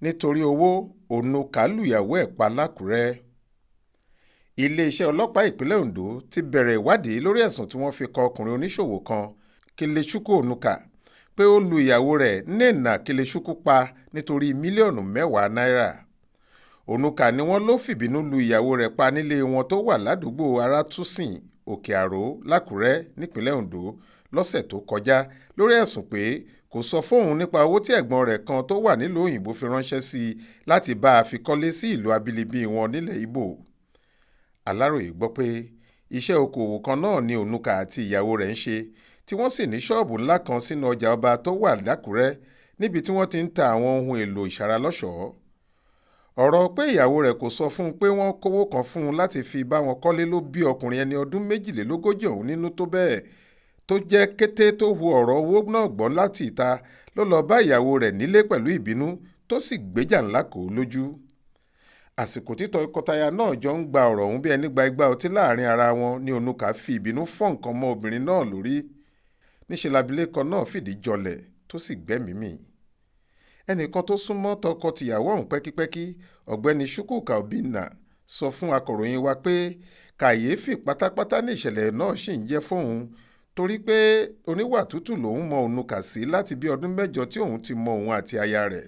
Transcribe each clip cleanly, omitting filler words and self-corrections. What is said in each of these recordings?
nítorí owó Onuka lùyàwó ẹ̀ pa lákùrẹ́. iléeṣẹ́ ọlọ́pàá ìpínlẹ̀ Ondo ti bẹ̀rẹ̀ ìwádìí lórí ẹ̀sùn tí wọ́n fi kan ọkùnrin oníṣòwò kan Kelechukwu Onuka pé ó lu ìyàwó rẹ̀ Nnenna Kelechukwu pa nítorí mílíọ̀nù mẹ́wàá náírà. Onuka ni wọ́n ló fìbínú lu ìyàwó rẹ̀ pa nílé wọn tó wà ládùúgbò Arátúnsìn Òkè Àró lákùrẹ́ nípínlẹ̀ Ondo lọ́sẹ̀ tó kọjá lórí ẹ̀sùn pé kò sọ fóun nípa owó tí ẹ̀gbọ́n rẹ̀ kan tó wà nílùú òyìnbó fi ránṣẹ́ sí i láti bá a fi kọ́lé sí ìlú abínibí wọn nílẹ̀ Ìgbò. Aláròyé gbọ́ pé iṣẹ́ okòwò kan náà ni Onuka àti ìyàwó rẹ̀ ń ṣe tí wọ́n sì ní ṣọ́ọ̀bù ńlá kan sínú ọjà ọba tó wà lákùrẹ́ níbi tí wọ́n ti ń ta àwọn ohun èlò ìṣaralọ́ṣọ̀ọ́. ọ̀rọ̀ pé ìyàwó rẹ̀ kò sọ fún un pé wọ́n kówó kan fún un láti fi bá wọn kọ́lé ló bí ọkùnrin ẹni ọdún 42 ọ̀hún nínú tó bẹ́ẹ̀ tó jẹ́ kété tó hu ọ̀rọ̀ owó náà gbọ́ láti ìta ló lọ bá ìyàwó rẹ̀ nílé pẹ̀lú ìbínú tó sì gbéjà ńlá kò lójú. àsìkò tí tọkọtaya náà jọ ń gba ọ̀rọ̀ ọ̀hún bí ẹni gba igbá ọtí láàrin ara wọn ni Onuka fi ìbínú fọ́ nǹkan mọ́ obìnrin náà lórí. níṣẹ́ labilékọ náà fìdí jọlẹ̀ tó sì gbẹ́mìí mì. ẹnìkan tó súnmọ́ tọkọ-tìyàwó ọ̀hún pẹ́kípẹ́kí ọ̀gbẹ́ni Chukwuka Obinna sọ fún akọ̀ròyìn wa pé kàyéfì pátápátá ní ìṣẹ̀lẹ̀ náà ṣì ń jẹ́ fóun torí pé oníwà tútù lòun mọ Onuka sí láti bí ọdún 8 tí òun ti mọ òun àti aya rẹ̀.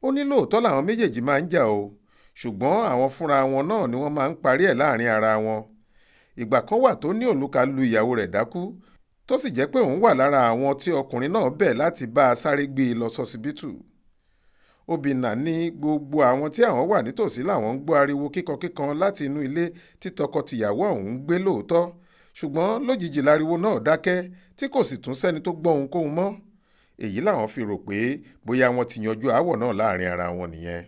ó ní lóòótọ́ làwọn méjèèjì máa ń jà o ṣùgbọ́n àwọn fúnra wọn náà ni wọ́n máa ń parí ẹ̀ láàrin ara wọn. ìgbà kan wà tó ní Onuka lu ìyàwó rẹ̀ dákú tó sì jẹ́ pé òun wà lára àwọn tí ọkùnrin náà bẹ̀ láti bá a sáré gbé e lọ sọsibítù. Obinna ní gbogbo àwọn tí àwọn wà nítòsí làwọn ń gbọ́ ariwo kíkankíkan láti inú ilé tí tọkọ-tìyàwó ọ̀hún ń gbé lóòótọ́ ṣùgbọ́n lójijì láriwo náà dákẹ́ tí kò sì tún sẹ́ni tó gbọ́ ohunkóhun mọ́. èyí làwọn fi rò pé bóyá wọ́n ti yanjú aáwọ̀ náà láàrin ara wọn nìyẹn.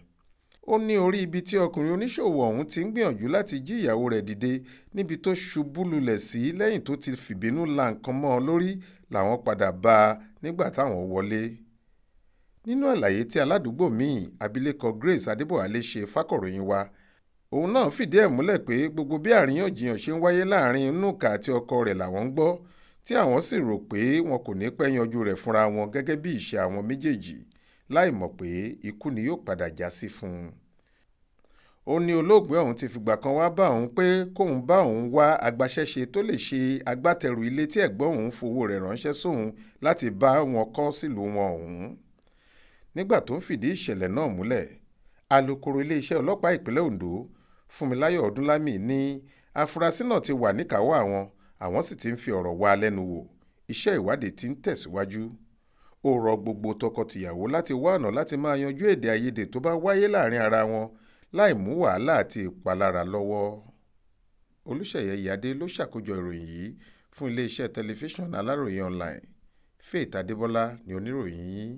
ó ní orí ibi tí ọkùnrin oníṣòwò ọ̀hún ti ń gbìyànjú láti jí ìyàwó rẹ̀ dìde níbi tó ṣubú lulẹ̀ sí lẹ́yìn tó ti fìbínú la nǹkan mọ́ ọ lórí làwọn padà bá a nígbà táwọn wọlé. nínú àlàyé tí aládùúgbò míì abilékọ Grace Adébọ̀wálé ṣe fákọ̀ròyìn wa òun náà fìdí ẹ̀ múlẹ̀ pé gbogbo bí àríyànjiyàn ṣe ń wáyé láàrin Onuka àti ọkọ rẹ̀ làwọn ń gbọ́ tí àwọn sì rò pé wọn kò ní pẹ́ yanjú rẹ̀ fúnra wọn gẹ́gẹ́ bí ìṣe àwọn méjèèjì láì mọ̀ pé ikú ni yóò padà já sí fún un. ó ní olóògbé ọ̀hún ti fìgbà kan wá bá òun pé kóun bá òun wá agbaṣẹ́ṣe tó lè ṣe agbátẹrù ilé tí ẹ̀gbọ́n òun fowó rẹ̀ ránṣẹ́ sóun láti bá wọn kọ́ sílùú wọn ọ̀hún. nígbà tó ń fìdí ìṣẹ̀lẹ̀ náà múlẹ̀ alukoro iléeṣẹ́ ọlọ́pàá ìpínlẹ̀ Ondo Fúnmiláyọ̀ Ọdúnlámì ní afurasí náà ti wà níkàáwọ́ àwọn sì ti ń fi ọ̀rọ̀ wá lẹ́nu wò iṣẹ́ ìwádìí ti ń tẹ̀síwájú. ó rọ gbogbo tọkọ-tìyàwó láti wá ọ̀nà láti máa yanjú èdè àìyedè tó bá wáyé láàrin ara wọn láì mú wàhálà àti ìpalára lọ́wọ́. Olúṣèyẹ Ìyádé ló ṣàkójọ ìròyìn yìí fún iléeṣẹ́ tẹlifíṣàn Aláròye online. Faith Adébọ́lá ni oníròyìn yìí.